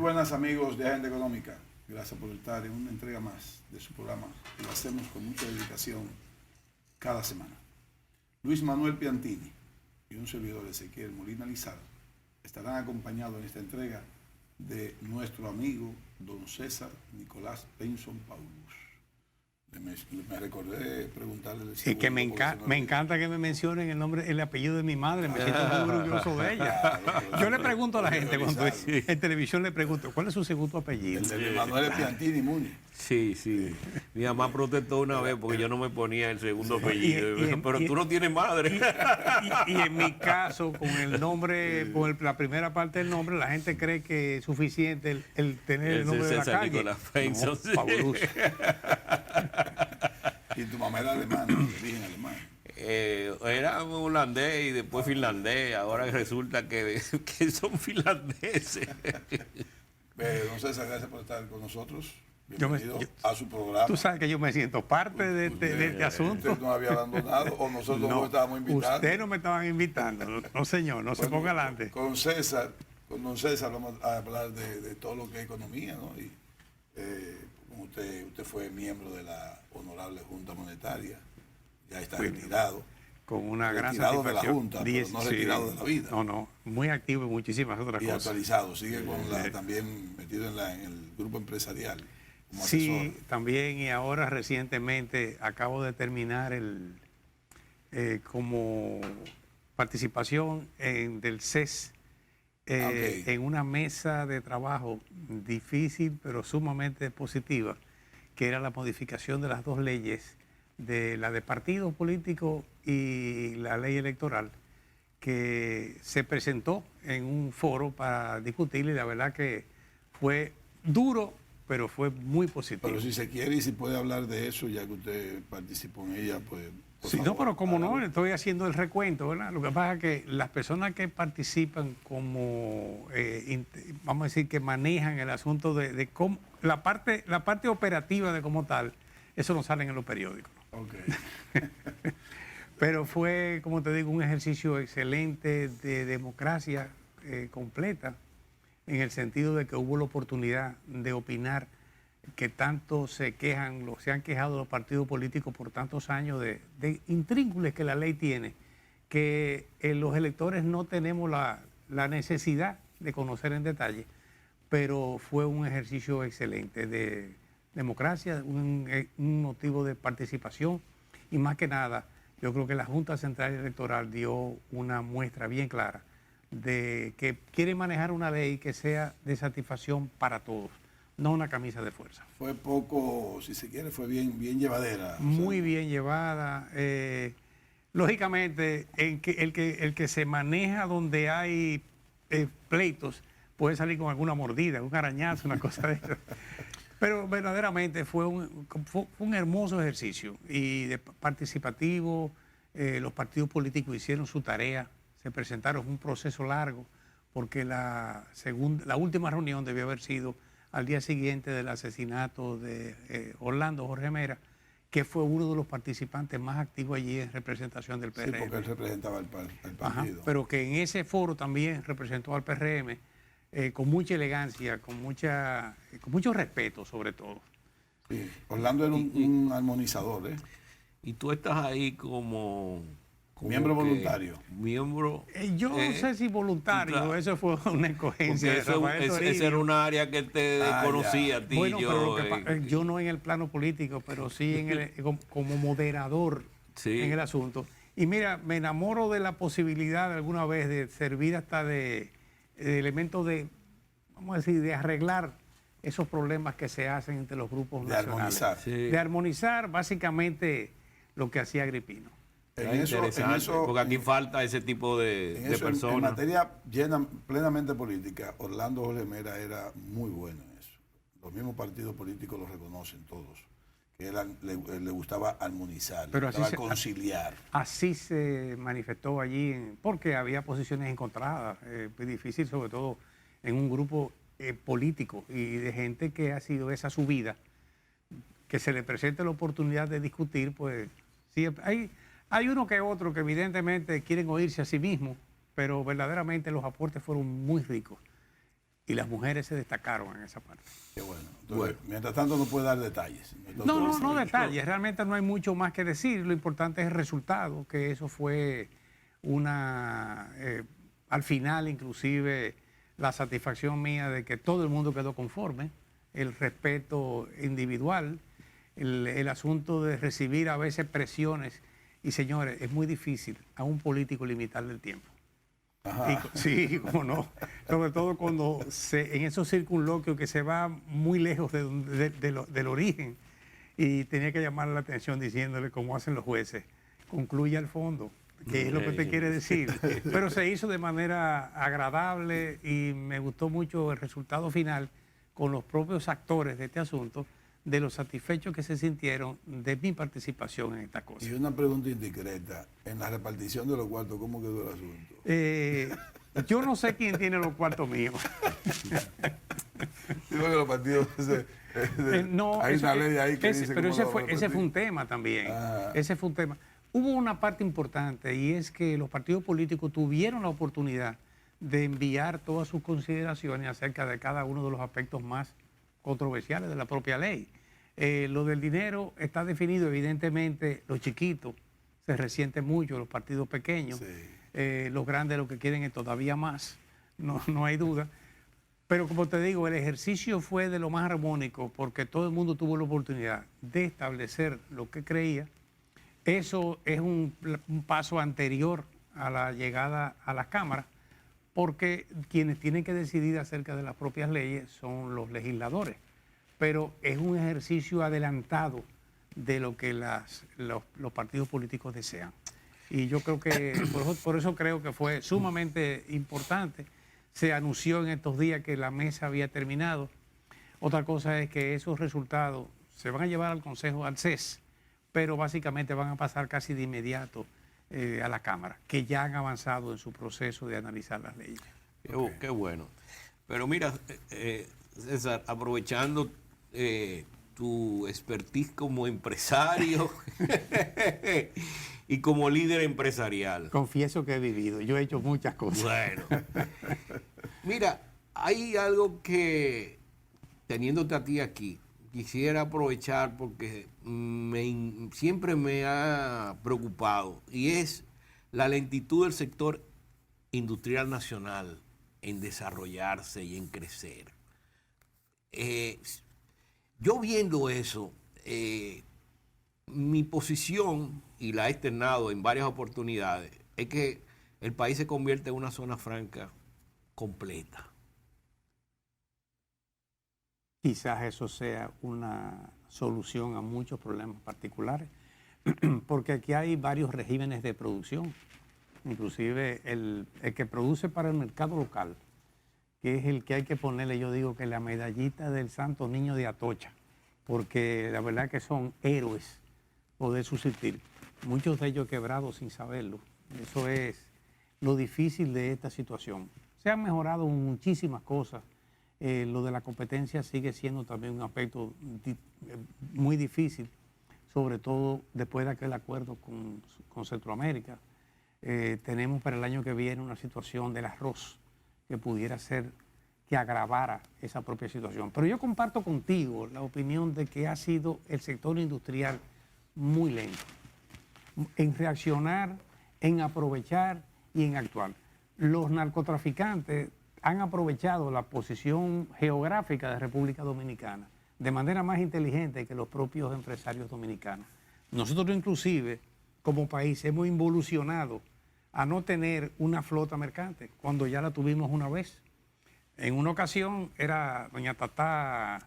buenas amigos de Agenda Económica. Gracias por estar en una entrega más de su programa que lo hacemos con mucha dedicación cada semana. Luis Manuel Piantini y un servidor Ezequiel Molina Lizardo estarán acompañados en esta entrega de nuestro amigo don César Nicolás Benson Paulus. Me recordé preguntarle. Sí, que me encanta que me mencionen el apellido de mi madre, me siento muy orgulloso de ella. Yo le pregunto a la gente cuando en televisión le pregunto, ¿cuál es su segundo apellido? El de Manuel Piantini Muni. Sí, sí. Mi mamá protestó una vez porque yo no me ponía el segundo apellido. Pero tú no tienes madre. Y en mi caso, con el nombre, con la primera parte del nombre, la gente cree que es suficiente el tener el nombre de la calle. Nicolás Benson, sí. Fabuloso. Y tu mamá era alemana, de origen alemán. Era holandés y después finlandés. Ahora resulta que son finlandeses. Don César, gracias por estar con nosotros. Bienvenido a su programa. Tú sabes que yo me siento parte de este asunto. ¿Usted nos había abandonado o nosotros no estábamos invitando? Usted no me estaban invitando. No, señor, no se ponga adelante. Con don César vamos a hablar de todo lo que es economía, ¿no? Y usted fue miembro de la Honorable Junta Monetaria, ya está retirado. Con una gran satisfacción. Retirado de la Junta, pero no retirado de la vida. No, muy activo en muchísimas otras cosas. Y actualizado, sigue también metido en el grupo empresarial. Sí, asesor. también, y ahora recientemente acabo de terminar como participación del CES en una mesa de trabajo difícil pero sumamente positiva, que era la modificación de las dos leyes, de la de partidos políticos y la ley electoral, que se presentó en un foro para discutir, y la verdad que fue duro, pero fue muy positivo. Pero si se quiere y si puede hablar de eso, ya que usted participó en ella, pues... Sí, favor, no, pero como no, estoy haciendo el recuento, ¿verdad? Lo que pasa es que las personas que participan como, vamos a decir, que manejan el asunto de cómo, la parte operativa de como tal, eso no sale en los periódicos. Okay. Pero fue, como te digo, un ejercicio excelente de democracia completa, en el sentido de que hubo la oportunidad de opinar, que tanto se han quejado los partidos políticos por tantos años de intrínculos que la ley tiene, que los electores no tenemos la necesidad de conocer en detalle, pero fue un ejercicio excelente de democracia, un motivo de participación, y más que nada, yo creo que la Junta Central Electoral dio una muestra bien clara de que quiere manejar una ley que sea de satisfacción para todos, no una camisa de fuerza. Fue poco, si se quiere, fue bien llevadera. Muy bien llevada. Lógicamente, el que se maneja donde hay pleitos puede salir con alguna mordida, un arañazo, una cosa de eso. Pero verdaderamente fue un hermoso ejercicio y participativo. Los partidos políticos hicieron su tarea, se presentaron un proceso largo, porque la última reunión debió haber sido al día siguiente del asesinato de Orlando Jorge Mera, que fue uno de los participantes más activos allí en representación del PRM. Sí, porque él representaba el partido. Ajá, pero que en ese foro también representó al PRM con mucha elegancia, con mucho respeto sobre todo. Sí, Orlando era un armonizador, ¿eh? Y tú estás ahí como miembro voluntario. Miembro. Yo no sé si voluntario, claro. Eso fue una escogencia. Esa era una área que te conocía a ti. Bueno, yo no en el plano político, pero sí como moderador en el asunto. Y mira, me enamoro de la posibilidad de alguna vez de servir hasta de elementos de, vamos a decir, de arreglar esos problemas que se hacen entre los grupos nacionales. Armonizar. Sí. De armonizar básicamente lo que hacía Agripino. Interesante, porque aquí falta ese tipo de personas. En materia plenamente política, Orlando Jorge Mera era muy bueno en eso. Los mismos partidos políticos lo reconocen todos, que le gustaba armonizar, le gustaba conciliar. Así se manifestó allí, porque había posiciones encontradas, muy difícil, sobre todo en un grupo político y de gente que ha sido esa su vida, que se le presente la oportunidad de discutir, pues sí, hay uno que otro que evidentemente quieren oírse a sí mismos, pero verdaderamente los aportes fueron muy ricos. y las mujeres se destacaron en esa parte. Qué bueno. Entonces, mientras tanto no puede dar detalles. No detalles, realmente no hay mucho más que decir, lo importante es el resultado, que eso fue al final inclusive la satisfacción mía de que todo el mundo quedó conforme, el respeto individual, el asunto de recibir a veces presiones, y señores, es muy difícil a un político limitarle el tiempo. Sí, cómo no. Sobre todo cuando en esos circunloquios que se va muy lejos del origen, y tenía que llamarle la atención diciéndole, como hacen los jueces, concluye al fondo, que es lo que te quiere decir. Pero se hizo de manera agradable y me gustó mucho el resultado final con los propios actores de este asunto, de los satisfechos que se sintieron de mi participación en esta cosa. Y una pregunta indiscreta, en la repartición de los cuartos, ¿cómo quedó el asunto? Yo no sé quién tiene los cuartos míos. Digo que los partidos... hay una ley ahí que dice... Pero ese fue un tema también. Ese fue un tema. Hubo una parte importante, y es que los partidos políticos tuvieron la oportunidad de enviar todas sus consideraciones acerca de cada uno de los aspectos más controversiales de la propia ley. Lo del dinero está definido, evidentemente, los chiquitos se resienten mucho, los partidos pequeños, sí. Los grandes lo que quieren es todavía más, no hay duda. Pero como te digo, el ejercicio fue de lo más armónico porque todo el mundo tuvo la oportunidad de establecer lo que creía. Eso es un paso anterior a la llegada a las cámaras, porque quienes tienen que decidir acerca de las propias leyes son los legisladores. Pero es un ejercicio adelantado de lo que los partidos políticos desean. Y yo creo que, por eso creo que fue sumamente importante. Se anunció en estos días que la mesa había terminado. Otra cosa es que esos resultados se van a llevar al Consejo, al CES, pero básicamente van a pasar casi de inmediato a la Cámara, que ya han avanzado en su proceso de analizar las leyes. Qué bueno. Pero mira, César, aprovechando tu expertise como empresario y como líder empresarial. Confieso que he vivido, yo he hecho muchas cosas. Bueno, mira, hay algo que, teniéndote a ti aquí, quisiera aprovechar porque siempre me ha preocupado, y es la lentitud del sector industrial nacional en desarrollarse y en crecer. Yo viendo eso, mi posición, y la he externado en varias oportunidades, es que el país se convierte en una zona franca completa. Quizás eso sea una solución a muchos problemas particulares, porque aquí hay varios regímenes de producción, inclusive el que produce para el mercado local, que es el que hay que ponerle, yo digo que la medallita del Santo Niño de Atocha, porque la verdad que son héroes poder subsistir. Muchos de ellos quebrados sin saberlo. Eso es lo difícil de esta situación. Se han mejorado muchísimas cosas. Lo de la competencia sigue siendo también un aspecto muy difícil, sobre todo después de aquel acuerdo con Centroamérica. Tenemos para el año que viene una situación del arroz que pudiera ser que agravara esa propia situación. Pero yo comparto contigo la opinión de que ha sido el sector industrial muy lento en reaccionar, en aprovechar y en actuar. Los narcotraficantes han aprovechado la posición geográfica de República Dominicana de manera más inteligente que los propios empresarios dominicanos. Nosotros inclusive, como país, hemos involucionado a no tener una flota mercante, cuando ya la tuvimos una vez. En una ocasión era doña Tatá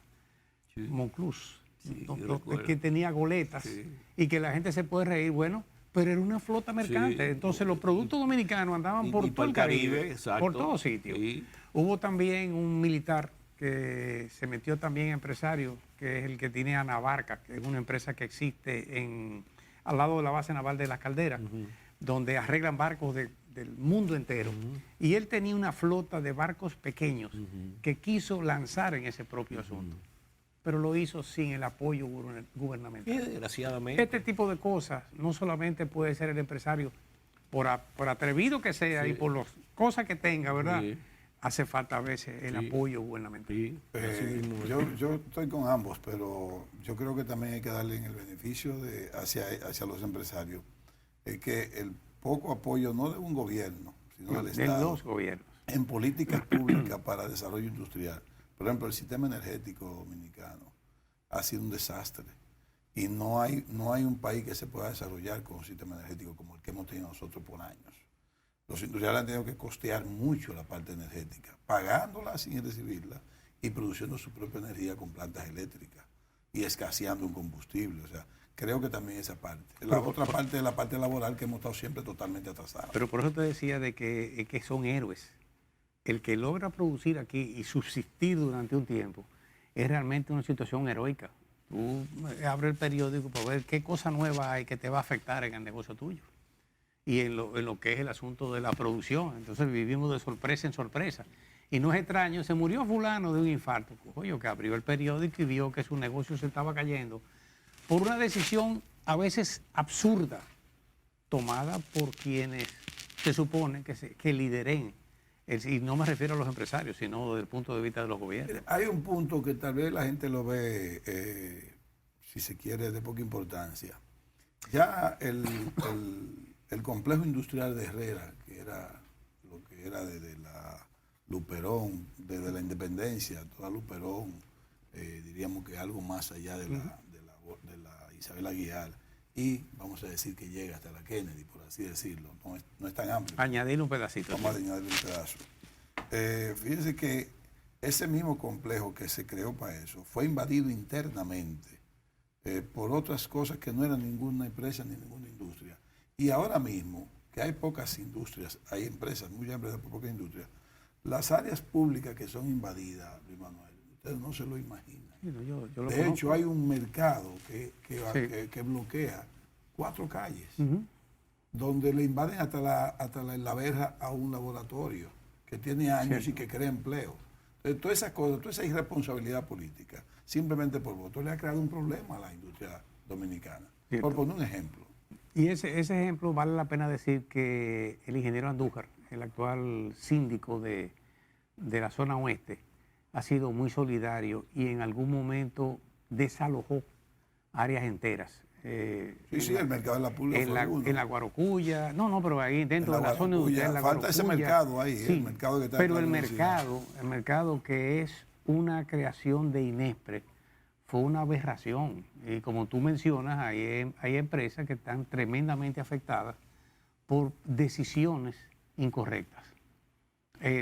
Monclús, que tenía goletas, y que la gente se puede reír, bueno, pero era una flota mercante. Entonces los productos dominicanos andaban por todo el Caribe, por todos sitios. Hubo también un militar que se metió también empresario, que es el que tiene Anabarca, que es una empresa que existe al lado de la base naval de Las Calderas, donde arreglan barcos del mundo entero. Y él tenía una flota de barcos pequeños que quiso lanzar en ese propio asunto, pero lo hizo sin el apoyo gubernamental. Desgraciadamente. Este tipo de cosas no solamente puede ser el empresario, por atrevido que sea y por las cosas que tenga, ¿verdad? hace falta a veces el Sí. apoyo gubernamental. Sí, así mismo es. Yo estoy con ambos, pero yo creo que también hay que darle en el beneficio hacia los empresarios, es que el poco apoyo no de un gobierno, sino del De Estado los gobiernos. en políticas públicas para desarrollo industrial. Por ejemplo, el sistema energético dominicano ha sido un desastre y no hay un país que se pueda desarrollar con un sistema energético como el que hemos tenido nosotros por años. Los industriales han tenido que costear mucho la parte energética, pagándola sin recibirla y produciendo su propia energía con plantas eléctricas y escaseando un combustible. O sea, creo que también esa parte. La otra parte es la parte laboral, que hemos estado siempre totalmente atrasados. Pero por eso te decía de que son héroes. El que logra producir aquí y subsistir durante un tiempo es realmente una situación heroica. Tú abres el periódico para ver qué cosa nueva hay que te va a afectar en el negocio tuyo y en lo que es el asunto de la producción. Entonces vivimos de sorpresa en sorpresa. Y no es extraño, se murió fulano de un infarto. Oye, que abrió el periódico y vio que su negocio se estaba cayendo por una decisión a veces absurda, tomada por quienes se supone que lideren. Y no me refiero a los empresarios, sino desde el punto de vista de los gobiernos. Hay un punto que tal vez la gente lo ve, si se quiere, de poca importancia. Ya el complejo industrial de Herrera, que era lo que era desde la Luperón, desde la independencia, toda Luperón, diríamos que algo más allá de la Isabel Aguiar, y vamos a decir que llega hasta la Kennedy, por así decirlo, no es tan amplio. Añadir un pedacito. Vamos a añadirle un pedazo. Fíjense que ese mismo complejo que se creó para eso fue invadido internamente por otras cosas que no eran ninguna empresa ni ninguna industria. Y ahora mismo, que hay pocas industrias, hay empresas, muchas empresas, pero pocas industrias, las áreas públicas que son invadidas, Luis Manuel, ustedes no se lo imaginan. Yo lo De conozco. hecho, hay un mercado Sí. que bloquea 4 calles, Ujú. donde le invaden hasta la verja a un laboratorio que tiene años Cierto. y que crea empleo. Entonces, todas esas cosas, toda esa irresponsabilidad política, simplemente por voto, le ha creado un problema a la industria dominicana. Cierto. Por poner un ejemplo. Y ese ejemplo vale la pena decir que el ingeniero Andújar, el actual síndico de la zona oeste, ha sido muy solidario y en algún momento desalojó áreas enteras. Sí, el mercado de la pulga fue uno. en la Guarocuya, pero ahí dentro En de la la zona Guarocuya, industrial, la falta ese Guarocuya, mercado ahí, sí, el mercado que está pero en la universidad. el mercado que es una creación de Inespre, fue una aberración. Y como tú mencionas, hay empresas que están tremendamente afectadas por decisiones incorrectas.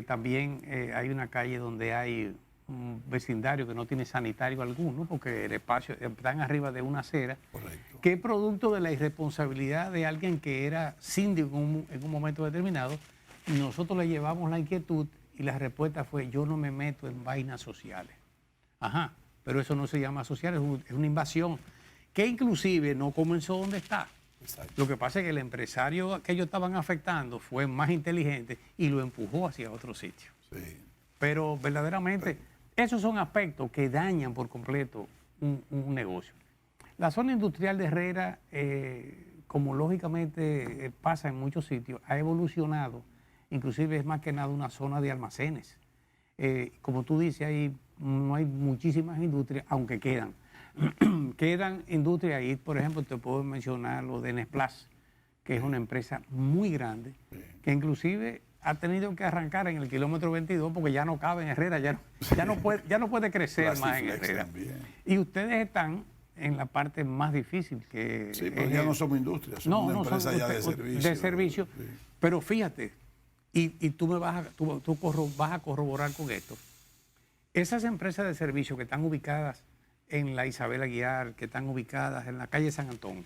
También hay una calle donde hay un vecindario que no tiene sanitario alguno, porque el espacio están arriba de una acera, Correcto. que es producto de la irresponsabilidad de alguien que era síndico en un momento determinado, y nosotros le llevamos la inquietud y la respuesta fue: yo no me meto en vainas sociales. Ajá, pero eso no se llama social, es una invasión, que inclusive no comenzó donde está. Exacto. Lo que pasa es que el empresario que ellos estaban afectando fue más inteligente y lo empujó hacia otro sitio. Sí. Pero verdaderamente, esos son aspectos que dañan por completo un negocio. La zona industrial de Herrera, como lógicamente pasa en muchos sitios, ha evolucionado, inclusive es más que nada una zona de almacenes. Como tú dices, no hay muchísimas industrias, aunque quedan. Quedan industrias ahí, por ejemplo, te puedo mencionar lo de Nesplas, que es una empresa muy grande, que inclusive ha tenido que arrancar en el kilómetro 22 porque ya no cabe en Herrera, ya no puede crecer más en Plastiflex Herrera. también. Y ustedes están en la parte más difícil que Sí, pero es ya no somos industria, somos una empresa son ya de servicio. de servicio. Sí. Pero fíjate, y tú vas a corroborar con esto, esas empresas de servicio que están ubicadas en la Isabel Aguiar, que están ubicadas en la calle San Antón,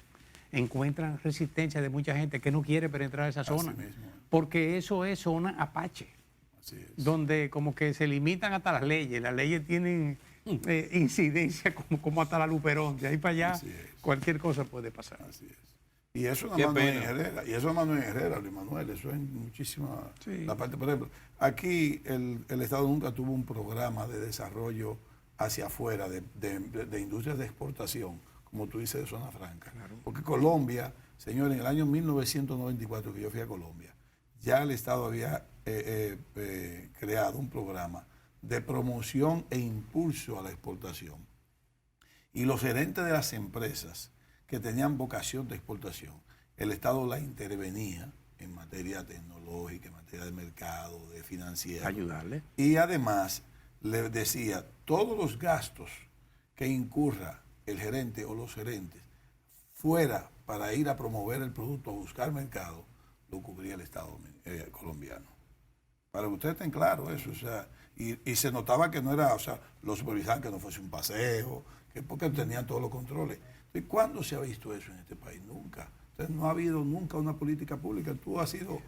encuentran resistencia de mucha gente que no quiere penetrar a esa zona, mismo. porque eso es zona apache, Así es. donde como que se limitan hasta las leyes tienen incidencia como hasta la Luperón, de ahí para allá Así es. cualquier cosa puede pasar. Así es. Y eso Qué nada más no es en pena. Herrera. Y eso nada más no es en Herrera, Luis Manuel. Eso es muchísima. Sí. La parte, por ejemplo, aquí el Estado nunca tuvo un programa de desarrollo hacia afuera de industrias de exportación, como tú dices, de zona franca. Claro. Porque Colombia, señor, en el año 1994 que yo fui a Colombia, ya el Estado había creado un programa de promoción e impulso a la exportación. Y los gerentes de las empresas que tenían vocación de exportación, el Estado la intervenía en materia tecnológica, en materia de mercado, de financiero. Ayudarle. Y además le decía, todos los gastos que incurra el gerente o los gerentes fuera para ir a promover el producto, a buscar mercado, lo cubría el Estado colombiano. Para que ustedes estén claros eso, o sea, y se notaba que no era, o sea, los supervisaban que no fuese un paseo, que porque tenían todos los controles. ¿Y cuándo se ha visto eso en este país? Nunca. Entonces, no ha habido nunca una política pública. Tú has sido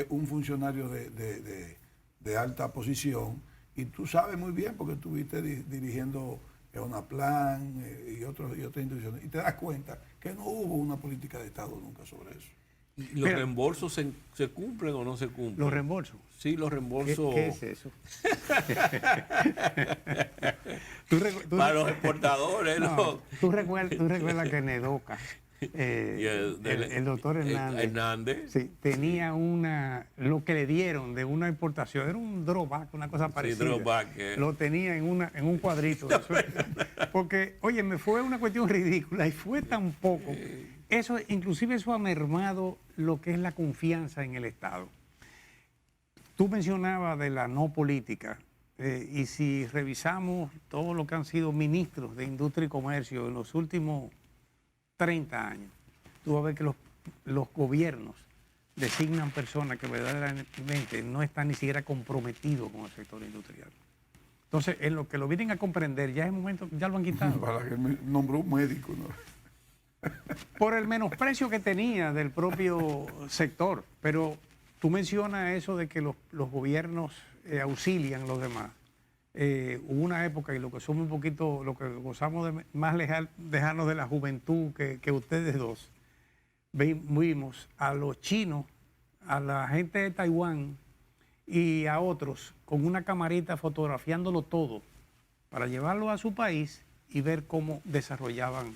un funcionario de alta posición y tú sabes muy bien porque estuviste dirigiendo una plan y otras instituciones y te das cuenta que no hubo una política de Estado nunca sobre eso. ¿Y los reembolsos se cumplen o no se cumplen? ¿Los reembolsos? Sí, los reembolsos. ¿Qué es eso? Para los exportadores. No, ¿tú recuerdas que Nedoca, el doctor Hernández, sí, tenía lo que le dieron de una importación, era un drawback, una cosa parecida. Sí, drawback, Lo tenía en un cuadrito. Porque, oye, me fue una cuestión ridícula y fue tan poco. Inclusive eso ha mermado lo que es la confianza en el Estado. Tú mencionabas de la no política, y si revisamos todo lo que han sido ministros de Industria y Comercio en los últimos 30 años, tú vas a ver que los gobiernos designan personas que verdaderamente no están ni siquiera comprometidos con el sector industrial. Entonces, en lo que lo vienen a comprender, ya es momento, ya lo han quitado. Para que nombró un médico, ¿no? Por el menosprecio que tenía del propio sector. Pero tú mencionas eso de que los gobiernos auxilian a los demás. Hubo una época, y lo que somos un poquito, lo que gozamos de más lejanos de la juventud que ustedes dos, vimos a los chinos, a la gente de Taiwán y a otros con una camarita fotografiándolo todo para llevarlo a su país y ver cómo desarrollaban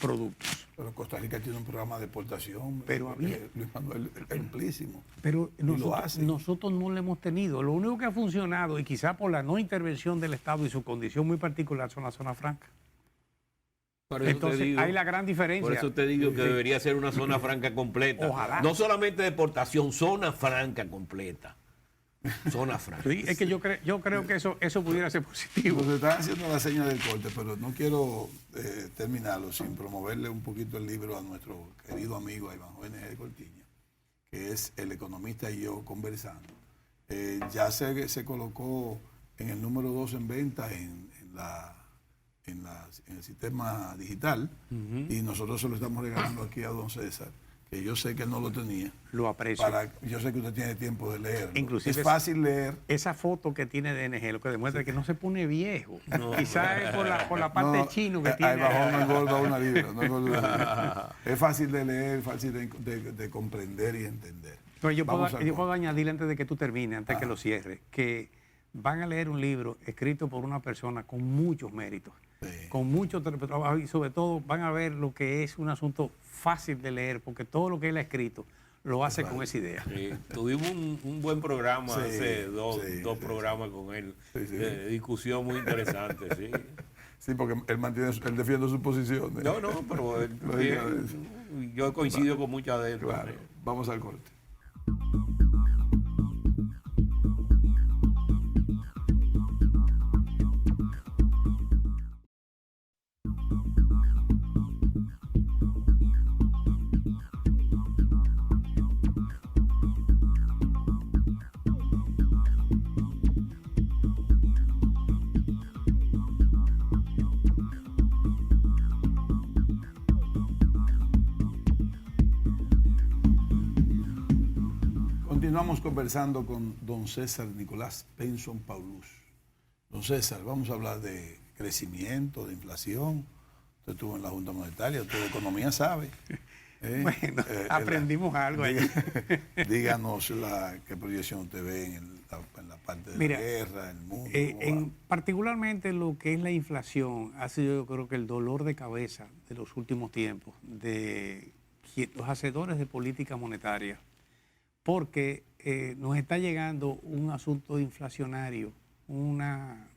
productos. Pero Costa Rica tiene un programa de exportación, pero Luis Manuel, amplísimo. Pero nosotros no lo hemos tenido. Lo único que ha funcionado, y quizá por la no intervención del Estado y su condición muy particular, son las zonas francas. Entonces hay la gran diferencia. Por eso te digo que debería ser una zona franca completa. Ojalá. No solamente de exportación, zona franca completa. Zona franca. Sí, es que yo creo que eso pudiera ser positivo. Nos están haciendo la seña del corte, pero no quiero terminarlo sin promoverle un poquito el libro a nuestro querido amigo Iván J. Cortiña, que es El Economista y yo conversando. Ya se colocó en el número 2 en venta en el sistema digital, y nosotros se lo estamos regalando aquí a don César, que yo sé que él no lo tenía. Lo aprecio. Yo sé que usted tiene tiempo de leerlo. Inclusive es fácil leer. Esa foto que tiene de NG, lo que demuestra que no se pone viejo. No, quizás es por la parte chino que tiene. Ahí bajó, no engorda una libra. Es fácil de leer, fácil de comprender y entender. Pero yo puedo añadir antes de que tú termines, antes que lo cierres, que van a leer un libro escrito por una persona con muchos méritos, con mucho trabajo, y sobre todo van a ver lo que es un asunto fácil de leer, porque todo lo que él ha escrito lo hace con esa idea. Sí, tuvimos un buen programa hace dos programas con él, de discusión muy interesante. Sí, porque él defiende sus posiciones. No, pero yo coincido con muchas de él. Claro, vamos al corte. Continuamos conversando con don César Nicolás Penson Paulús. Don César, vamos a hablar de crecimiento, de inflación. Usted estuvo en la Junta Monetaria, usted de economía sabe. Bueno, aprendimos algo ahí. Díganos qué proyección usted ve en la parte de la guerra, en el mundo. Particularmente lo que es la inflación ha sido, yo creo que el dolor de cabeza de los últimos tiempos de los hacedores de política monetaria, porque nos está llegando un asunto inflacionario, una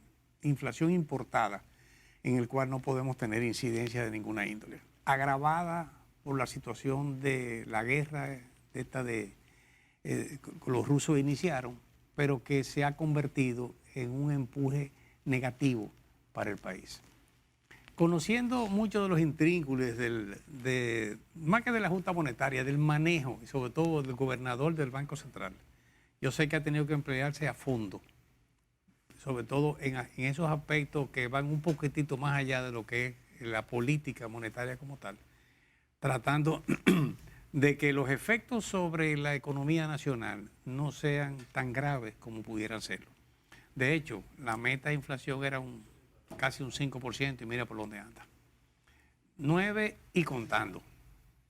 inflación importada, en el cual no podemos tener incidencia de ninguna índole, agravada por la situación de la guerra que los rusos iniciaron, pero que se ha convertido en un empuje negativo para el país. Conociendo muchos de los intrínculos más que de la Junta Monetaria, del manejo y sobre todo del gobernador del Banco Central, yo sé que ha tenido que emplearse a fondo, sobre todo en esos aspectos que van un poquitito más allá de lo que es la política monetaria como tal, tratando de que los efectos sobre la economía nacional no sean tan graves como pudieran serlo. De hecho, la meta de inflación era casi un 5% y mira por dónde anda. 9 y contando.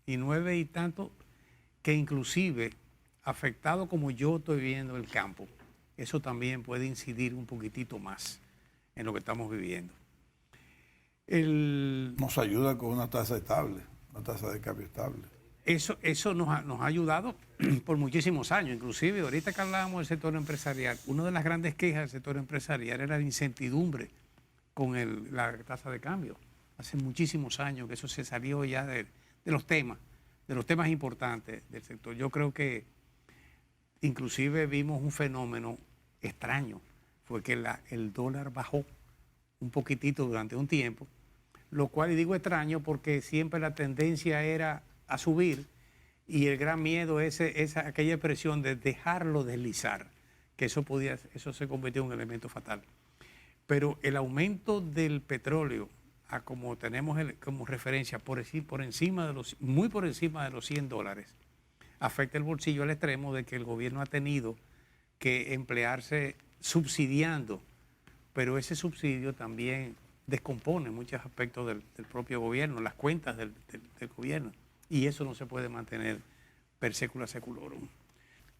Y 9 y tanto que inclusive, afectado como yo estoy viendo el campo, eso también puede incidir un poquitito más en lo que estamos viviendo. Nos ayuda con una tasa estable, una tasa de cambio estable. Eso nos ha ayudado por muchísimos años. Inclusive, ahorita que hablábamos del sector empresarial, una de las grandes quejas del sector empresarial era la incertidumbre con la tasa de cambio. Hace muchísimos años que eso se salió ya de los temas importantes del sector. Yo creo que inclusive vimos un fenómeno extraño, fue que el dólar bajó un poquitito durante un tiempo, lo cual, y digo extraño porque siempre la tendencia era a subir y el gran miedo es aquella expresión de dejarlo deslizar, que eso se convirtió en un elemento fatal. Pero el aumento del petróleo, como tenemos como referencia, muy por encima de los $100, afecta el bolsillo al extremo de que el gobierno ha tenido que emplearse subsidiando, pero ese subsidio también descompone muchos aspectos del propio gobierno, las cuentas del gobierno, y eso no se puede mantener per secula seculorum.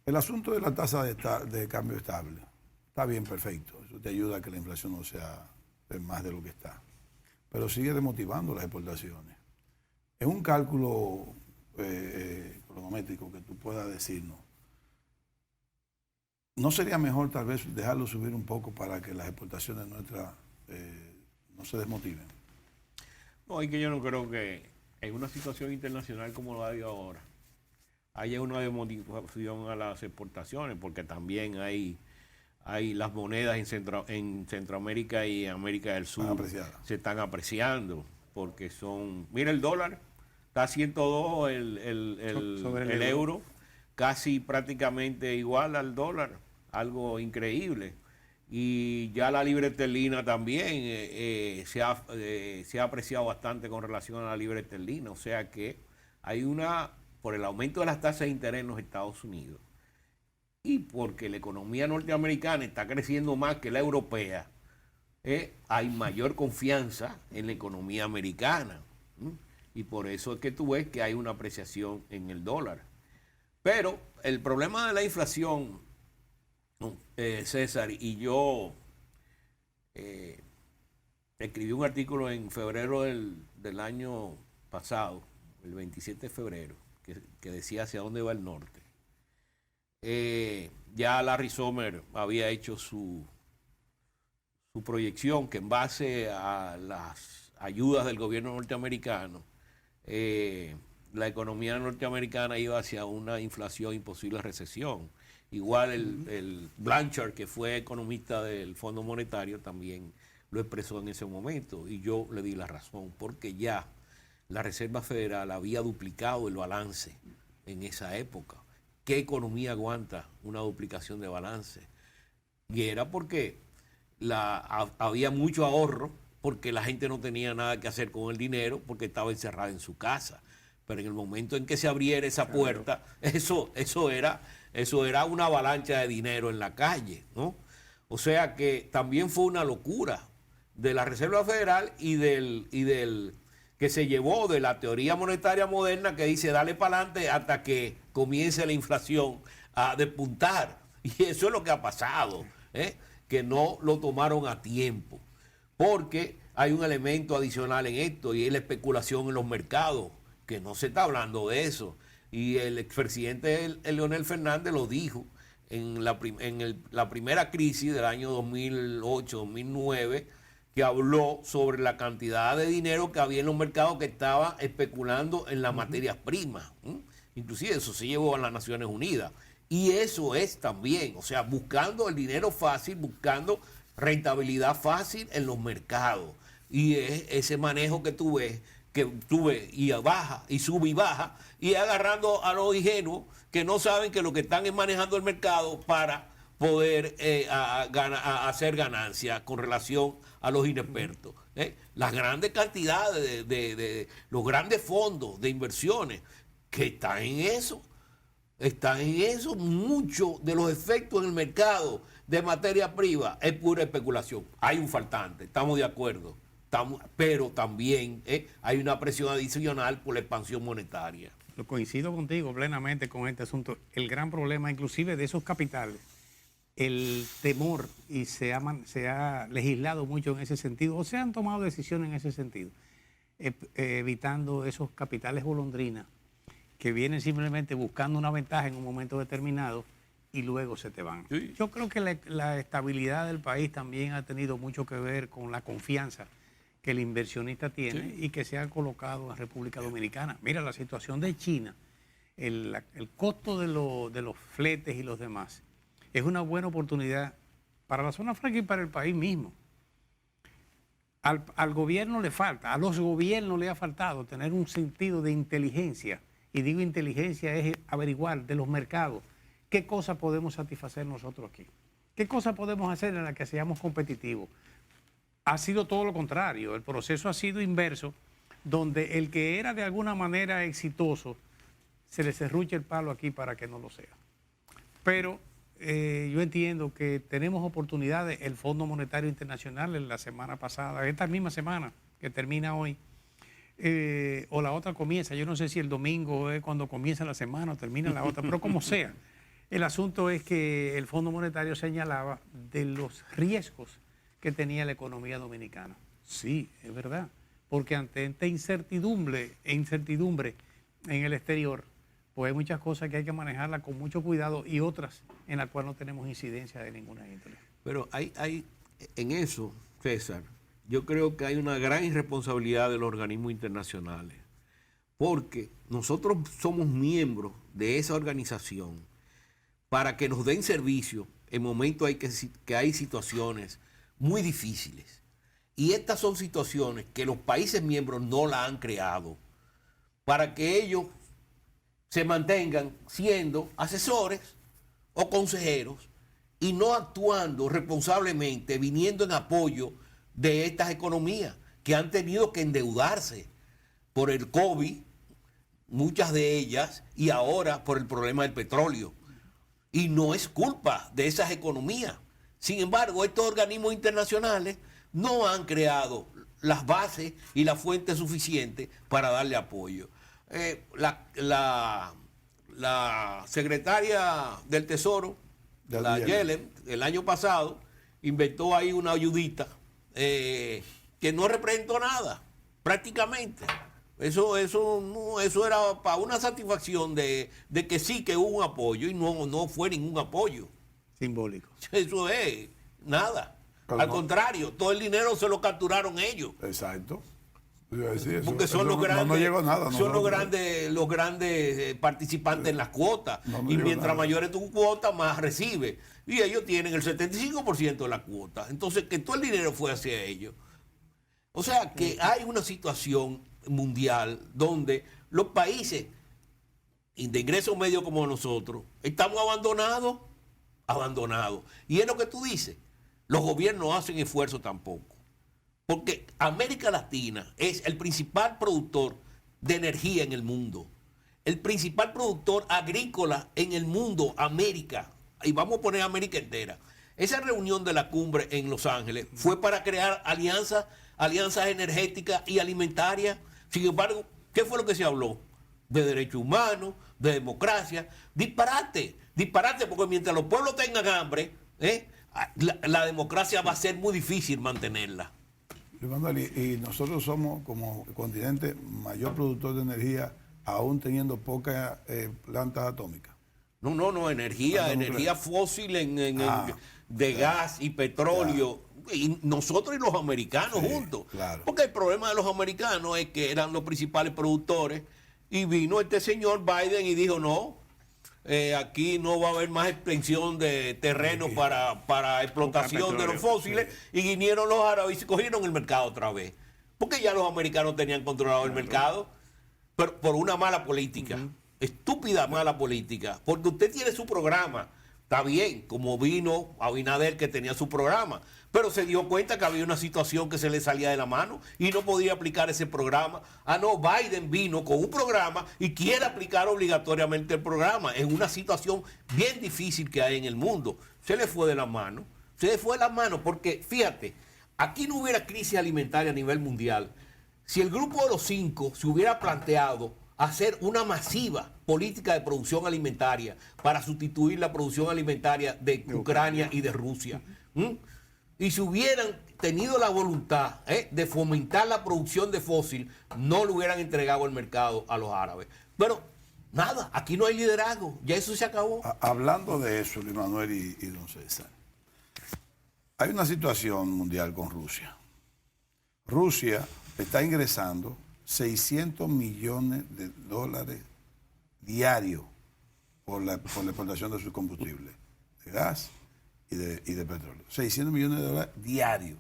El asunto de la tasa de cambio estable está bien, perfecto, eso te ayuda a que la inflación no sea más de lo que está, pero sigue desmotivando las exportaciones. Es un cálculo cronométrico que tú puedas decirnos, ¿no sería mejor tal vez dejarlo subir un poco para que las exportaciones nuestras no se desmotiven? No, es que yo no creo que en una situación internacional como la de ahora haya una desmotivación a las exportaciones, porque también hay las monedas en Centroamérica y América del Sur se están apreciando, porque mira el dólar, está a 102 el euro, casi prácticamente igual al dólar, algo increíble. Y ya la libra esterlina también se ha apreciado bastante con relación a la libra esterlina, o sea que hay por el aumento de las tasas de interés en los Estados Unidos y porque la economía norteamericana está creciendo más que la europea, hay mayor confianza en la economía americana. Y por eso es que tú ves que hay una apreciación en el dólar. Pero el problema de la inflación, César, y yo escribí un artículo en febrero del año pasado, el 27 de febrero, que decía hacia dónde va el norte. Ya Larry Summers había hecho su proyección que en base a las ayudas del gobierno norteamericano, la economía norteamericana iba hacia una inflación y posible recesión. Igual el Blanchard, que fue economista del Fondo Monetario, también lo expresó en ese momento y yo le di la razón, porque ya la Reserva Federal había duplicado el balance en esa época. ¿Qué economía aguanta una duplicación de balance? Y era porque había mucho ahorro, porque la gente no tenía nada que hacer con el dinero, porque estaba encerrada en su casa. Pero en el momento en que se abriera esa puerta, eso era una avalancha de dinero en la calle, ¿no? O sea que también fue una locura de la Reserva Federal y del que se llevó de la teoría monetaria moderna que dice dale para adelante hasta que comience la inflación a despuntar. Y eso es lo que ha pasado, que no lo tomaron a tiempo. Porque hay un elemento adicional en esto y es la especulación en los mercados, que no se está hablando de eso. Y el expresidente Leonel Fernández lo dijo en la primera crisis del año 2008-2009, que habló sobre la cantidad de dinero que había en los mercados que estaba especulando en las materias primas. Inclusive eso se llevó a las Naciones Unidas. Y eso es también, o sea, buscando el dinero fácil, buscando rentabilidad fácil en los mercados. Y es ese manejo que tú ves y baja, y sube y baja, y agarrando a los ingenuos que no saben que lo que están es manejando el mercado para poder hacer ganancias con relación a los inexpertos. Las grandes cantidades de los grandes fondos de inversiones que están en eso, muchos de los efectos en el mercado de materia prima es pura especulación. Hay un faltante, estamos de acuerdo, pero también hay una presión adicional por la expansión monetaria. Lo coincido contigo plenamente con este asunto. El gran problema inclusive de esos capitales, el temor, y se ha legislado mucho en ese sentido, o se han tomado decisiones en ese sentido, evitando esos capitales golondrinas que vienen simplemente buscando una ventaja en un momento determinado y luego se te van. Sí. Yo creo que la estabilidad del país también ha tenido mucho que ver con la confianza que el inversionista tiene, sí, y que se ha colocado en República Dominicana. Mira, la situación de China, el costo de los fletes y los demás, es una buena oportunidad para la zona franca y para el país mismo. Al gobierno le falta, a los gobiernos le ha faltado tener un sentido de inteligencia. Y digo inteligencia es averiguar de los mercados qué cosas podemos satisfacer nosotros aquí. ¿Qué cosas podemos hacer en las que seamos competitivos? Ha sido todo lo contrario. El proceso ha sido inverso, donde el que era de alguna manera exitoso se le serrucha el palo aquí para que no lo sea. Pero yo entiendo que tenemos oportunidades. El Fondo Monetario Internacional en la semana pasada, esta misma semana que termina hoy, o la otra comienza, yo no sé si el domingo es cuando comienza la semana o termina la otra, pero como sea, el asunto es que el Fondo Monetario señalaba de los riesgos que tenía la economía dominicana. Sí, es verdad, porque ante esta incertidumbre en el exterior, pues hay muchas cosas que hay que manejarlas con mucho cuidado y otras en las cuales no tenemos incidencia de ninguna índole. Pero hay en eso, César, yo creo que hay una gran irresponsabilidad de los organismos internacionales, porque nosotros somos miembros de esa organización para que nos den servicio en momentos que hay situaciones muy difíciles. Y estas son situaciones que los países miembros no la han creado para que ellos se mantengan siendo asesores o consejeros y no actuando responsablemente, viniendo en apoyo de estas economías que han tenido que endeudarse por el COVID, muchas de ellas, y ahora por el problema del petróleo. Y no es culpa de esas economías. Sin embargo, estos organismos internacionales no han creado las bases y la fuente suficiente para darle apoyo. La secretaria del Tesoro, la Yellen, el año pasado, inventó ahí una ayudita que no representó nada, prácticamente. Eso era para una satisfacción de que sí que hubo un apoyo y no fue ningún apoyo. Simbólico. Eso es, nada. Pero al contrario, todo el dinero se lo capturaron ellos. Exacto. Porque son los grandes participantes en las cuotas. Y mientras mayores tu cuota, más recibe. Y ellos tienen el 75% de la cuota. Entonces, que todo el dinero fue hacia ellos. O sea, que hay una situación mundial donde los países de ingresos medios como nosotros estamos abandonados. Y es lo que tú dices. Los gobiernos no hacen esfuerzo tampoco. Porque América Latina es el principal productor de energía en el mundo. El principal productor agrícola en el mundo, América. Y vamos a poner América entera. Esa reunión de la cumbre en Los Ángeles fue para crear alianzas energéticas y alimentarias. Sin embargo, ¿qué fue lo que se habló? De derechos humanos, de democracia. Disparate, porque mientras los pueblos tengan hambre, la democracia va a ser muy difícil mantenerla. Y nosotros somos como continente mayor productor de energía aún teniendo pocas plantas atómicas. No, energía fósil de gas y petróleo. Y nosotros y los americanos juntos. Claro. Porque el problema de los americanos es que eran los principales productores y vino este señor Biden y dijo, no, aquí no va a haber más extensión de terreno para explotación de los fósiles, y vinieron los árabes y se cogieron el mercado otra vez. Porque ya los americanos tenían controlado el mercado, pero por una mala política, estúpida mala política, porque usted tiene su programa, está bien, como vino Abinader que tenía su programa, pero se dio cuenta que había una situación que se le salía de la mano y no podía aplicar ese programa. Ah, no, Biden vino con un programa y quiere aplicar obligatoriamente el programa. Es una situación bien difícil que hay en el mundo. Se le fue de la mano, porque fíjate, aquí no hubiera crisis alimentaria a nivel mundial si el grupo de los 5 se hubiera planteado hacer una masiva política de producción alimentaria para sustituir la producción alimentaria de Ucrania y de Rusia. Y si hubieran tenido la voluntad de fomentar la producción de fósil, no le hubieran entregado el mercado a los árabes. Pero nada, aquí no hay liderazgo, ya eso se acabó. Hablando de eso, Luis Manuel y don César, hay una situación mundial con Rusia. Rusia está ingresando 600 millones de dólares diarios por la exportación de sus combustibles, de gas y de petróleo. 600 millones de dólares diarios.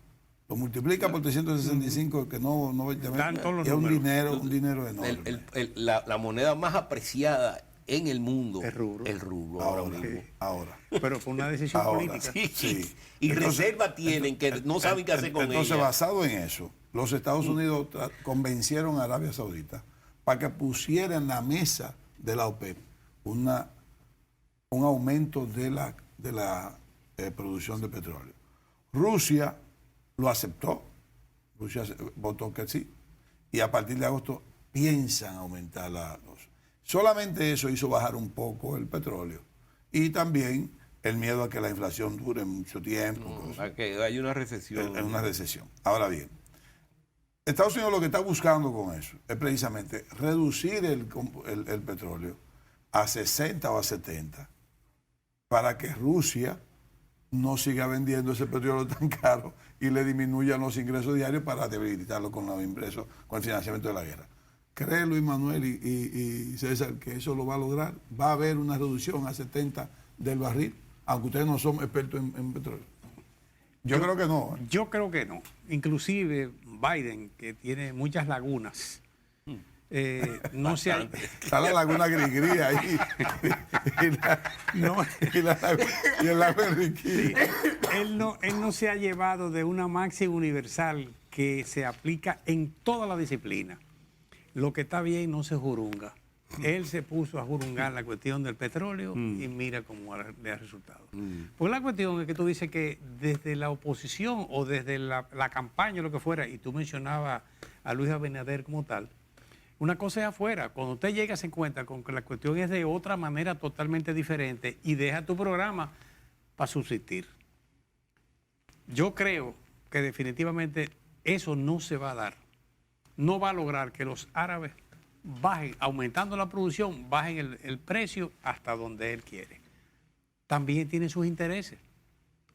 Lo multiplica por 365, que no es un dinero enorme. La moneda más apreciada en el mundo, el rublo. Ahora. Pero fue una decisión política. Sí. Y reserva tienen que no saben qué hacer con ella. Entonces, basado en eso, los Estados Unidos convencieron a Arabia Saudita para que pusiera en la mesa de la OPEP un aumento de la producción de petróleo. Rusia lo aceptó, Rusia votó que sí, y a partir de agosto piensan aumentar la dosis. Solamente eso hizo bajar un poco el petróleo y también el miedo a que la inflación dure mucho tiempo. A que haya una recesión. Es una recesión. Ahora bien, Estados Unidos lo que está buscando con eso es precisamente reducir el petróleo a 60 o a 70 para que Rusia no siga vendiendo ese petróleo tan caro y le disminuyan los ingresos diarios para debilitarlo con los ingresos, con el financiamiento de la guerra. ¿Cree Luis Manuel y César que eso lo va a lograr? ¿Va a haber una reducción a 70 del barril? Aunque ustedes no son expertos en petróleo. Yo creo que no. Yo creo que no. Inclusive Biden, que tiene muchas lagunas, no se ha... Está la laguna Grigri ahí. Y el lago Enriquillo. Sí, él no se ha llevado de una máxima universal que se aplica en toda la disciplina. Lo que está bien no se jurunga. Él se puso a jurungar la cuestión del petróleo y mira cómo le ha resultado. Pues la cuestión es que tú dices que desde la oposición o desde la campaña, lo que fuera, y tú mencionabas a Luis Abinader como tal, una cosa es afuera. Cuando usted llega se encuentra con que la cuestión es de otra manera totalmente diferente y deja tu programa para subsistir. Yo creo que definitivamente eso no se va a dar. No va a lograr que los árabes bajen, aumentando la producción, bajen el precio hasta donde él quiere. También tiene sus intereses,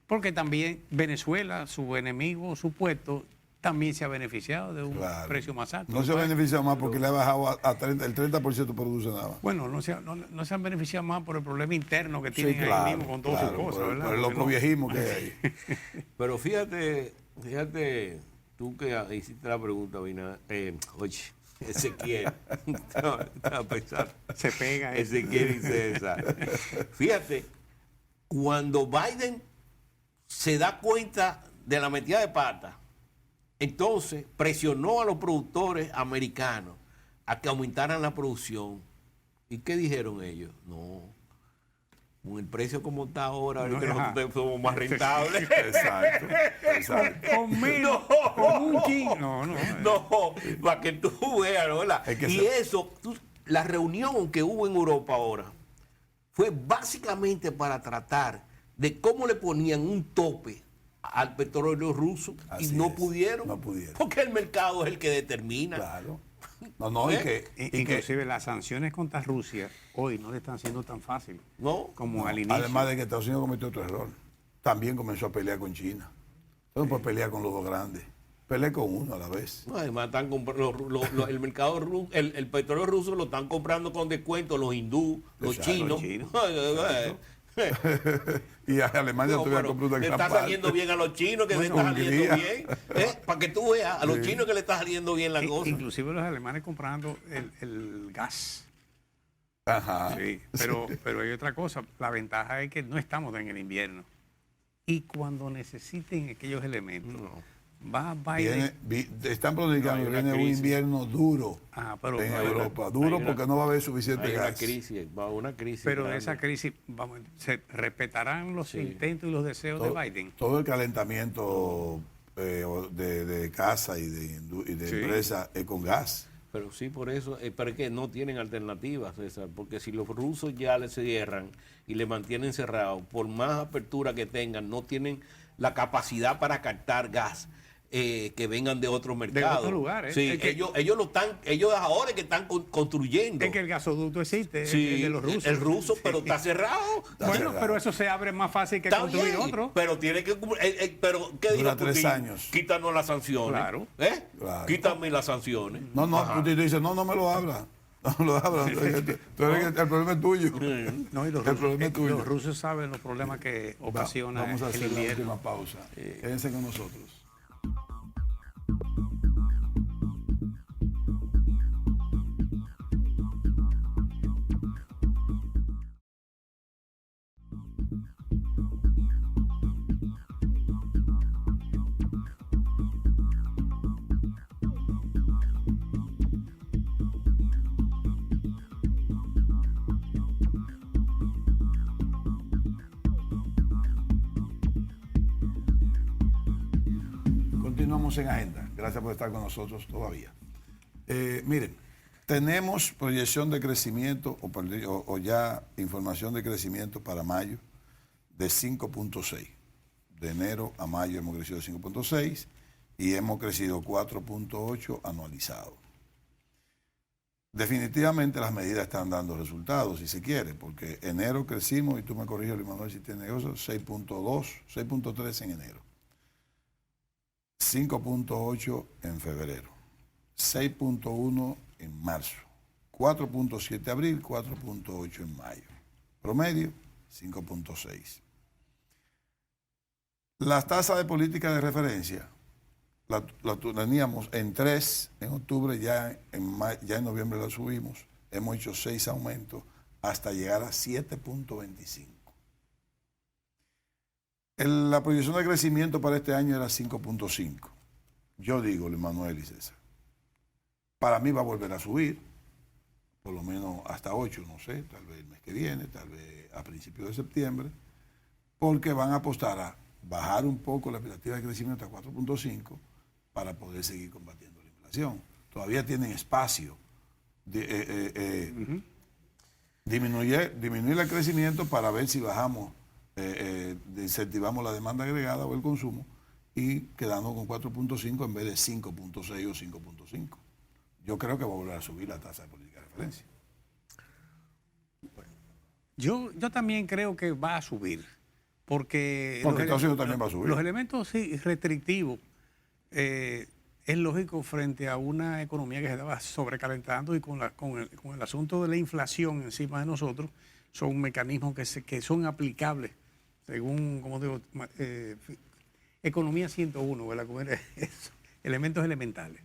porque también Venezuela, su enemigo supuesto, también se ha beneficiado de un precio más alto. No se ha beneficiado más porque le ha bajado a 30, el 30% produce nada más. Bueno, no se han beneficiado más por el problema interno que tienen ahí mismo con todas sus cosas, ¿verdad? Por el loco viejismo que hay ahí. Pero fíjate, tú que hiciste la pregunta, oye, Ezequiel, estaba pensando. Se pega. Ezequiel y César. Fíjate, cuando Biden se da cuenta de la metida de pata, entonces presionó a los productores americanos a que aumentaran la producción. ¿Y qué dijeron ellos? No, con el precio como está ahora, nosotros somos más rentables. Exacto. Con menos, con un chin. No, para que tú veas, ¿verdad? Y eso, la reunión que hubo en Europa ahora fue básicamente para tratar de cómo le ponían un tope al petróleo ruso. Así y no pudieron. No pudieron. Porque el mercado es el que determina. Claro. No, Inclusive las sanciones contra Rusia hoy no le están siendo tan fáciles como al inicio. Además de que Estados Unidos cometió otro error. También comenzó a pelear con China. Entonces puede pelear con los dos grandes. Pelea con uno a la vez. No, además están el mercado el petróleo ruso lo están comprando con descuento los hindú, los chinos. Y a Alemania todavía compró una le gran está parte. saliendo bien a los chinos que le está saliendo bien. Para que tú veas, a los chinos que le está saliendo bien la cosa. Inclusive los alemanes comprando el gas. Ajá. Sí, pero hay otra cosa. La ventaja es que no estamos en el invierno. Y cuando necesiten aquellos elementos, va Biden. Están pronosticando que viene un invierno duro en Europa. Duro porque no va a haber suficiente gas. Una crisis. Pero grande. de esa crisis, ¿se respetarán los intentos y los deseos de Biden? Todo el calentamiento de casa y de empresa es con gas. Pero sí, por eso, pero es que no tienen alternativas, César, porque si los rusos ya les cierran y le mantienen cerrado, por más apertura que tengan, no tienen la capacidad para captar gas que vengan de otros mercados. De otros lugares. Sí, ellos ahora es que están construyendo. Es que el gasoducto existe, sí, el de los rusos. El ruso, pero está cerrado. Pero eso se abre más fácil que construir otro. Pero tiene que pero ¿qué dijo Dura 3 años. Quítanos las sanciones. Claro. Claro. Quítame las sanciones. No, Putin dice, no me lo habla. No me lo habla. El problema es tuyo. No, y el problema es tuyo. Los rusos saben los problemas que ocasiona Vamos a el hacer la invierno. última pausa. Quédense con nosotros. Continuamos en agenda. Gracias por estar con nosotros todavía. Miren, tenemos proyección de crecimiento o ya información de crecimiento para mayo de 5.6. De enero a mayo hemos crecido 5.6 y hemos crecido 4.8 anualizado. Definitivamente las medidas están dando resultados, si se quiere, porque enero crecimos, y tú me corriges, Luis Manuel, si tiene eso, 6.2, 6.3 en enero. 5.8 en febrero, 6.1 en marzo, 4.7 abril, 4.8 en mayo. Promedio, 5.6. Las tasas de política de referencia la teníamos en 3 en octubre, ya en noviembre la subimos, hemos hecho 6 aumentos hasta llegar a 7.25. La proyección de crecimiento para este año era 5.5. Yo digo, Luis Manuel y César, para mí va a volver a subir, por lo menos hasta 8, no sé, tal vez el mes que viene, tal vez a principios de septiembre, porque van a apostar a bajar un poco la expectativa de crecimiento a 4.5 para poder seguir combatiendo la inflación. Todavía tienen espacio de disminuir el crecimiento para ver si bajamos, incentivamos la demanda agregada o el consumo y quedando con 4.5 en vez de 5.6 o 5.5. Yo creo que va a volver a subir la tasa de política de referencia. Yo también creo que va a subir, porque Estados Unidos también va a subir. Los elementos restrictivos es lógico frente a una economía que se estaba sobrecalentando y con el asunto de la inflación encima de nosotros, son mecanismos que son aplicables según, como digo, economía 101, ¿verdad? Elementos elementales.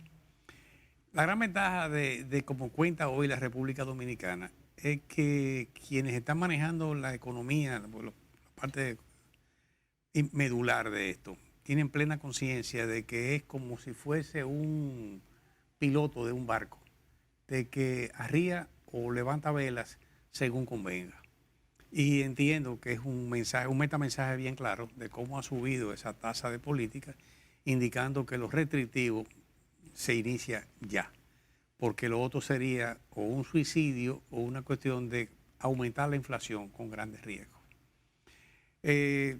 La gran ventaja de cómo cuenta hoy la República Dominicana es que quienes están manejando la economía, la parte medular de esto, tienen plena conciencia de que es como si fuese un piloto de un barco, de que arría o levanta velas según convenga. Y entiendo que es un metamensaje bien claro de cómo ha subido esa tasa de política, indicando que lo restrictivo se inicia ya, porque lo otro sería o un suicidio o una cuestión de aumentar la inflación con grandes riesgos. Que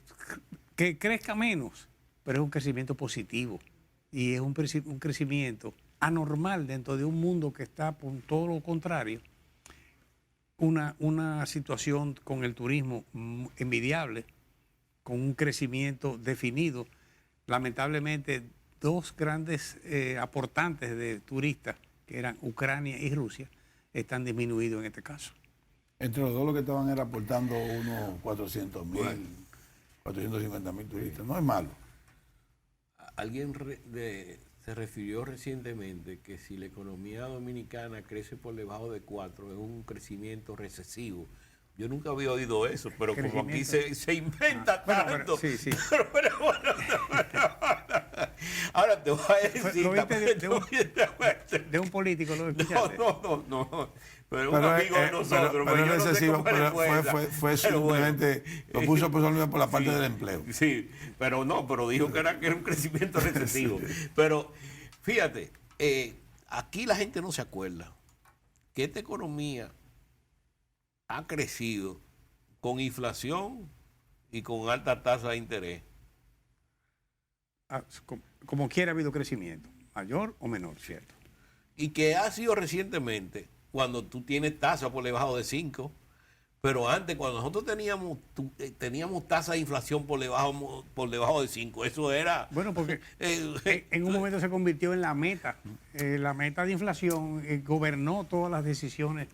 crezca menos, pero es un crecimiento positivo y es un crecimiento anormal dentro de un mundo que está por todo lo contrario, una situación con el turismo envidiable, con un crecimiento definido. Lamentablemente, dos grandes aportantes de turistas, que eran Ucrania y Rusia, están disminuidos en este caso. Entre los dos lo que estaban era aportando unos 400.000, 450.000 turistas. No es malo. Alguien se refirió recientemente que si la economía dominicana crece por debajo de 4 es un crecimiento recesivo. Yo nunca había oído eso, pero como aquí se inventa tanto. Sí, sí. Pero bueno, ahora te voy a decir. De un político lo escuchaste. No. Pero un amigo de nosotros. Pero yo no sé cómo fue simplemente, lo puso por la parte del empleo. Sí, pero dijo que era un crecimiento recesivo. Pero fíjate, aquí la gente no se acuerda que esta economía ha crecido con inflación y con alta tasa de interés. Como quiera ha habido crecimiento, mayor o menor, ¿cierto? Y que ha sido recientemente cuando tú tienes tasa por debajo de 5, pero antes cuando nosotros teníamos tasa de inflación por debajo de 5, eso era... Bueno, porque en un momento se convirtió en la meta. La meta de inflación gobernó todas las decisiones.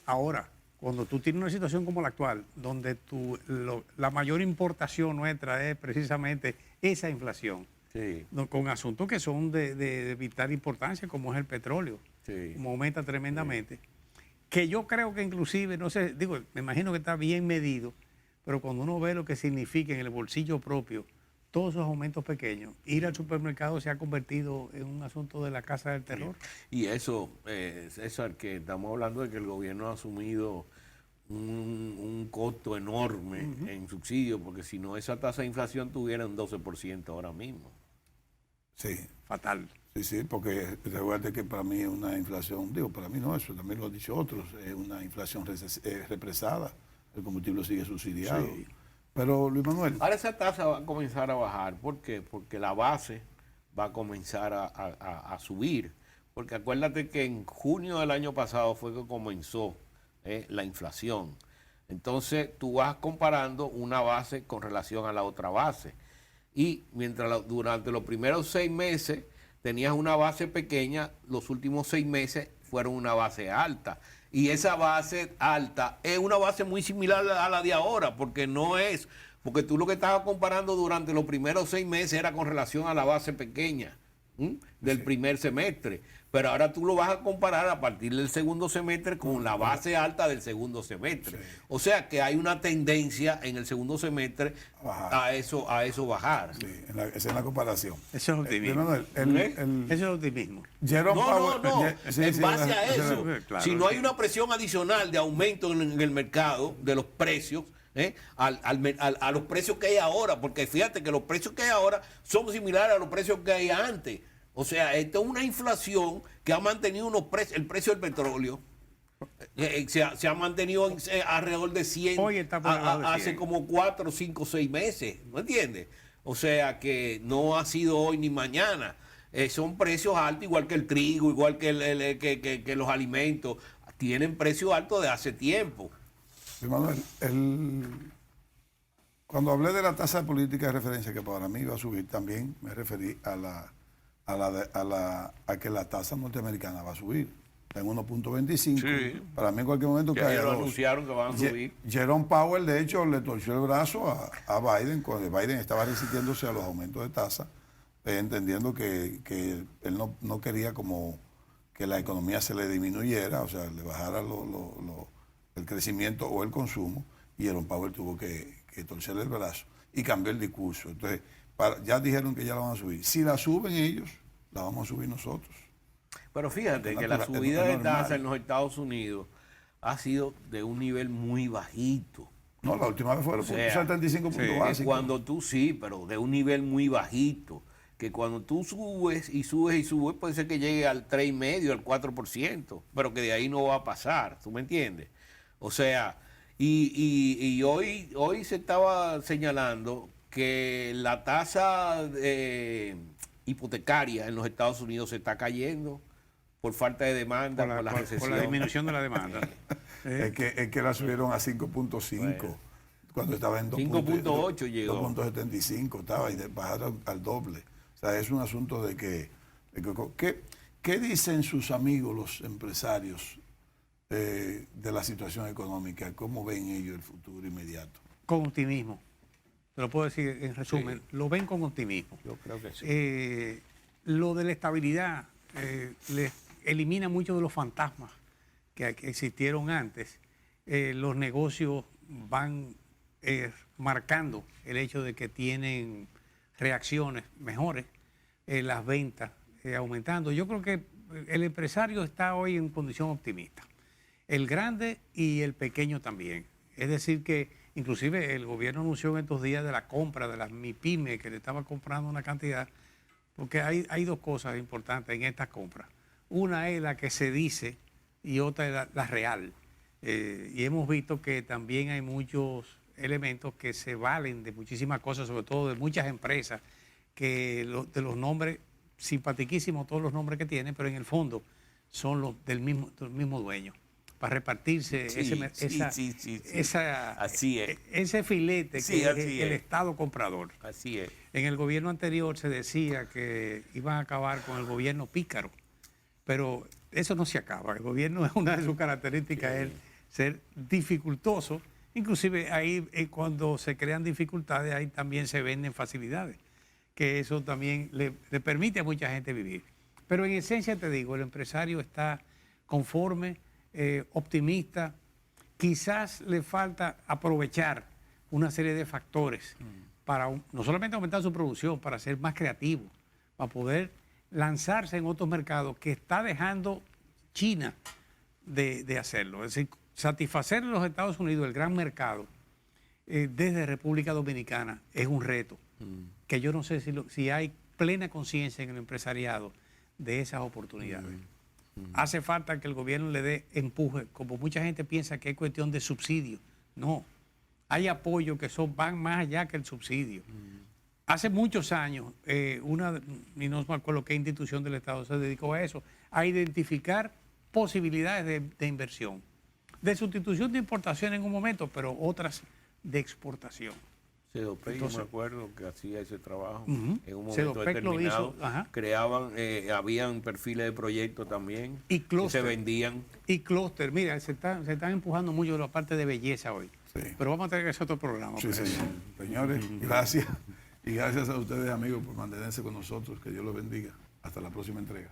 Ahora, cuando tú tienes una situación como la actual, donde la mayor importación nuestra es precisamente esa inflación, sí, con asuntos que son de vital importancia, como es el petróleo, sí, como aumenta tremendamente, que yo creo que inclusive, no sé, me imagino que está bien medido, pero cuando uno ve lo que significa en el bolsillo propio, todos esos aumentos pequeños, ir al supermercado se ha convertido en un asunto de la casa del terror. Y eso, César, que estamos hablando de que el gobierno ha asumido un costo enorme en subsidios, porque si no, esa tasa de inflación tuviera un 12% ahora mismo. Sí. Fatal. Sí, porque recuerda que para mí es una inflación, para mí no, eso también lo han dicho otros, es una inflación represada, el combustible sigue subsidiado. Sí. Pero, Luis Manuel. Ahora esa tasa va a comenzar a bajar. ¿Por qué? Porque la base va a comenzar a subir. Porque acuérdate que en junio del año pasado fue que comenzó la inflación. Entonces tú vas comparando una base con relación a la otra base. Y mientras durante los primeros 6 meses tenías una base pequeña, los últimos 6 meses fueron una base alta. Y esa base alta es una base muy similar a la de ahora, porque porque tú lo que estabas comparando durante los primeros 6 meses era con relación a la base pequeña del primer semestre. Pero ahora tú lo vas a comparar a partir del segundo semestre con la base alta del segundo semestre. Sí. O sea que hay una tendencia en el segundo semestre a eso bajar. Sí, esa es la comparación. Eso es optimismo. Eso es optimismo. No. En base a eso. Claro, si no hay una presión adicional de aumento en el mercado de los precios, a los precios que hay ahora, porque fíjate que los precios que hay ahora son similares a los precios que hay antes. O sea, esto es una inflación que ha mantenido el precio del petróleo. Se ha mantenido alrededor de 100 hace como 4, 5, 6 meses. ¿No entiendes? O sea que no ha sido hoy ni mañana. Son precios altos, igual que el trigo, igual que los alimentos. Tienen precios altos de hace tiempo. Manuel, cuando hablé de la tasa de política de referencia que para mí iba a subir, también me referí a que la tasa norteamericana va a subir en 1.25. Sí. Para mí en cualquier momento que haya lo anunciaron que van a subir. Jerome Powell, de hecho, le torció el brazo a Biden cuando Biden estaba resistiéndose a los aumentos de tasa, entendiendo que él no quería como que la economía se le disminuyera, o sea, le bajara el crecimiento o el consumo, y Jerome Powell tuvo que torcerle el brazo y cambió el discurso. Entonces, ya dijeron que ya la van a subir. Si la suben ellos, la vamos a subir nosotros. Pero fíjate que la subida de tasa en los Estados Unidos ha sido de un nivel muy bajito. No, la última vez fue 75 puntos básicos. Cuando tú pero de un nivel muy bajito. Que cuando tú subes, puede ser que llegue al 3,5%, al 4%, pero que de ahí no va a pasar, ¿tú me entiendes? O sea, y hoy se estaba señalando que la tasa hipotecaria en los Estados Unidos se está cayendo por falta de demanda, por la recesión. Por la disminución de la demanda. Es que la subieron a 5.5 cuando estaba en 5.8 llegó. 2.75 estaba y bajaron al doble. O sea, es un asunto de que ¿qué dicen sus amigos los empresarios de la situación económica? ¿Cómo ven ellos el futuro inmediato? Con optimismo. Te lo puedo decir en resumen. Sí. Lo ven con optimismo. Yo creo que sí. Lo de la estabilidad les elimina muchos de los fantasmas que existieron antes. Los negocios van marcando el hecho de que tienen reacciones mejores, las ventas aumentando. Yo creo que el empresario está hoy en condición optimista. El grande y el pequeño también. Es decir que inclusive el gobierno anunció en estos días de la compra de las MIPYME, que le estaba comprando una cantidad, porque hay dos cosas importantes en estas compras. Una es la que se dice y otra es la real. Y hemos visto que también hay muchos elementos que se valen de muchísimas cosas, sobre todo de muchas empresas, que de los nombres, simpatiquísimos todos los nombres que tienen, pero en el fondo son los del mismo dueño, para repartirse así es. ese filete Sí, que es así el es. Estado comprador. Así es. En el gobierno anterior se decía que iban a acabar con el gobierno pícaro, pero eso no se acaba. El gobierno es una de sus características, es ser dificultoso. Inclusive ahí cuando se crean dificultades, ahí también se venden facilidades, que eso también le permite a mucha gente vivir. Pero en esencia te digo, el empresario está conforme, optimista. Quizás le falta aprovechar una serie de factores para no solamente aumentar su producción, para ser más creativo, para poder lanzarse en otros mercados que está dejando China de hacerlo. Es decir, satisfacer en los Estados Unidos el gran mercado desde República Dominicana es un reto, que yo no sé si hay plena conciencia en el empresariado de esas oportunidades. Hace falta que el gobierno le dé empuje, como mucha gente piensa que es cuestión de subsidio. No, hay apoyos que van más allá que el subsidio. Hace muchos años, y no me acuerdo qué institución del Estado se dedicó a eso, a identificar posibilidades de inversión, de sustitución de importación en un momento, pero otras de exportación. CEDOPEC, yo me acuerdo que hacía ese trabajo. En un momento CEDOPEC lo determinado, hizo, creaban, habían perfiles de proyectos también Y que se clúster. vendían. Y clúster, mira, se están empujando mucho de la parte de belleza hoy. Sí. Pero vamos a tener que hacer otro programa. Sí, pues. señor. Señores, gracias. Y gracias a ustedes, amigos, por mantenerse con nosotros. Que Dios los bendiga. Hasta la próxima entrega.